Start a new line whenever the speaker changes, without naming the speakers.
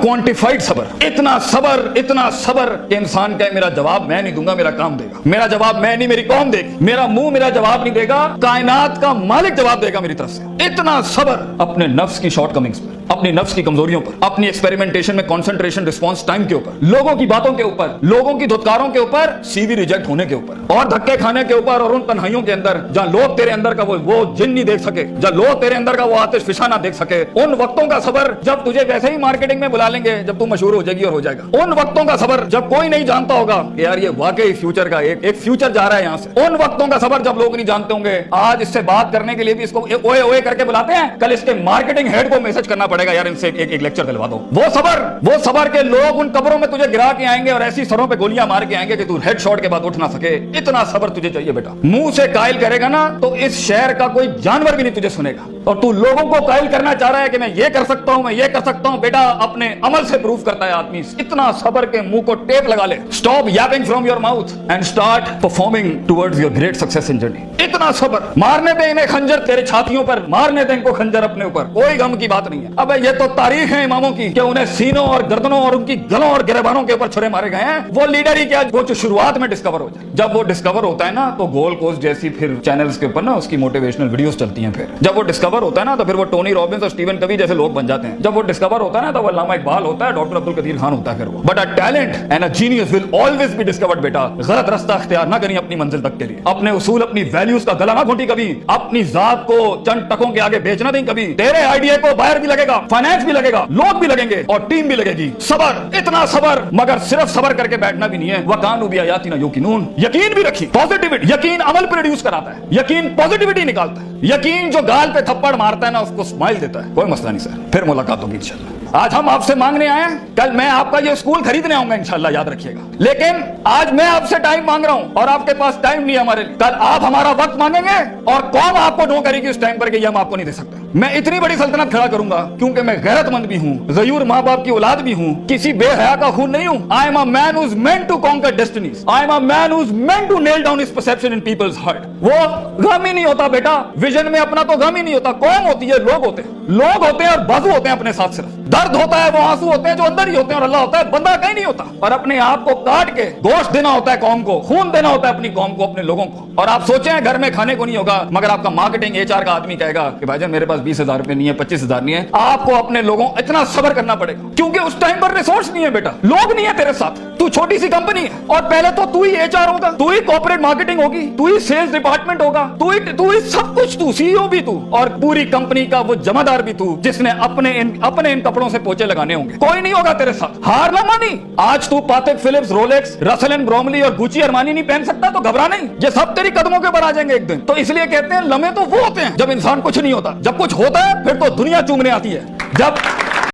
Quantified सबर, इतना सबर कि इंसान कहे मेरा जवाब मैं नहीं दूंगा, मेरा काम देगा, मेरा जवाब मैं नहीं मेरी कौम देगी, मेरा मुंह मेरा जवाब नहीं देगा, कायनात का मालिक जवाब देगा मेरी तरफ से। इतना सबर अपने नफ्स की शॉर्टकमिंग्स पर, अपनी नफ्स की कमजोरियों पर, अपनी एक्सपेरिमेंटेशन में कंसंट्रेशन रिस्पांस टाइम के ऊपर, लोगों की बातों के ऊपर, लोगों की धुतकारों के ऊपर, सीवी रिजेक्ट होने के ऊपर और धक्के खाने के ऊपर, और उन तन्हाइयों के अंदर जहां लोग तेरे अंदर का वो जिन नहीं देख सके, जहां लोग तेरे अंदर का वो आतिश फिशा ना देख सके, उन वक्तों का सबर जब तुझे वैसे ही मार्केटिंग में बुला लेंगे जब तू मशहूर हो जाएगी और हो जाएगा। उन वक्तों का सबर जब कोई नहीं जानता होगा कि यार ये वाकई फ्यूचर का एक फ्यूचर जा रहा है यहां से। उन वक्तों का सबर जब लोग नहीं जानते होंगे, आज इससे बात करने के लिए भी इसको ओए ओए करके बुलाते हैं, कल इसके मार्केटिंग हेड को मैसेज करना पड़ेगा यार इनसे एक लेक्चर दिलवा दो। वो सबर के लोग उन कब्रों में तुझे गिरा के आएंगे और ऐसी सरों पे गोलियां मार के आएंगे कि तू हेडशॉट के बाद उठ ना सके। इतना सबर तुझे चाहिए बेटा। मुंह से कायल करेगा ना तो इस शहर का कोई जानवर भी नहीं तुझे सुनेगा, और तू लोगों को कायल करना चाह रहा है कि मैं ये कर सकता हूं, मैं ये कर सकता हूं। बेटा अपने अमल से प्रूव करता है आदमी। इतना सबर के मुंह को टेप लगा ले। Stop Yaping from your mouth and start performing towards your great success in journey. इतना सबर। मारने दे इन्हें खंजर तेरे छातियों पर, मारने दे इनको खंजर अपने ऊपर, कोई गम की बात नहीं है। अबे ये तो तारीख है इमामों की कि उन्हें सीनों और गर्दनों और उनकी गलों और गिरबानों के ऊपर छुरे मारे गए हैं। वो लीडर ही क्या, वो जो शुरुआत में डिस्कवर हो जाए, जब वो डिस्कवर होता है ना तो गोल्ड कोस्ट जैसी फिर चैनल्स के ऊपर ना उसकी मोटिवेशनल वीडियोस चलती हैं। फिर जब वो डिस्कवर होता है ना तो फिर वो टोनी रॉबिन्स और स्टीवन कवी जैसे लोग बन जाते हैं। जब वो डिस्कवर होता है ना तो वो अल्लामा इकबाल होता है, डॉक्टर अब्दुल कदीर खान होता है। फिर वो but a talent and a genius will always be discovered. बेटा गलत रास्ता इख्तियार ना करिए अपनी मंजिल तक के लिए। अपने उसूल अपनी वैल्यूज का गला ना घोटी कभी। अपनी जात को चंद टकों के आगे बेचना नहीं कभी। तेरे आइडिया को बाहर भी लगेगा, फाइनेंस भी लगेगा, लोग भी लगेंगे और टीम भी लगेगी। सबर, इतना सबर। मगर सिर्फ सबर करके बैठना भी नहीं है। वकानु बिआयातिना युकिनून, यकीन भी रखी। पॉजिटिविटी, यकीन अमल प्रोड्यूस कराता है, यकीन पॉजिटिविटी निकालता है। यकीन जो गाल पे थप्पड़ मारता है ना उसको स्माइल देता है। कोई मसला नहीं सर, फिर मुलाकात होगी इंशाल्लाह। आज हम आपसे मांगने आए हैं, कल मैं आपका ये स्कूल खरीदने आऊंगा इंशाल्लाह, याद रखिएगा। लेकिन आज मैं आपसे टाइम मांग रहा हूं और आपके पास टाइम नहीं है हमारे लिए। कल आप हमारा वक्त मांगेंगे और कौन आपको नो करेगी उस टाइम पर कि ये हम आपको नहीं दे सकते। मैं इतनी बड़ी सल्तनत खड़ा करूंगा क्योंकि मैं गैरतमंद भी हूं, गयूर माँ बाप की औलाद भी हूं, किसी बेहया का खून नहीं हूं। I am a man who is meant to conquer destinies. I am a man who is meant to nail down his perception in people's heart. वो गम ही नहीं होता बेटा, विजन में अपना तो गम ही नहीं होता। कौन होती है? लोग होते हैं। लोग होते हैं और बाजू होते हैं अपने साथ। सिर्फ दर्द होता है, वो आंसू होते हैं जो अंदर ही होते हैं, और अल्लाह होता है, बंदा कहीं नहीं होता। और अपने आप को काट के गोश्त देना होता है कौम को, खून देना होता है अपनी कौम को, अपने लोगों को। और आप सोचें घर में खाने को नहीं होगा मगर आपका मार्केटिंग एचआर का आदमी कहेगा कि भाईजान मेरे पास 20,000 रुपए नहीं है, 25,000 नहीं है। आपको अपने लोगों इतना सब्र करना पड़ेगा क्योंकि उस टाइम पर रिसोर्स नहीं है बेटा, लोग नहीं है तेरे साथ। तू छोटी सी कंपनी है और पहले तो तू ही एचआर होगा, तू ही कॉर्पोरेट मार्केटिंग होगी, तू ही सेल्स डिपार्टमेंट होगा, तू ही सब कुछ, तू सीईओ भी तू और पूरी कंपनी का वो जमादार भी तू जिसने अपने इन कपड़ों से पोछे लगाने होंगे। कोई नहीं होगा तेरे साथ। हार ना मानी। आज तू पातेक Philips, Rolex, Russell and Bromley और गुची अरमानी नहीं पहन सकता तो घबरा नहीं, ये सब तेरी कदमों के ऊपर आ जाएंगे एक दिन। तो इसलिए कहते हैं लम्हे तो वो होते हैं जब इंसान कुछ नहीं होता, जब कुछ होता है फिर तो दुनिया चूमने आती है। जब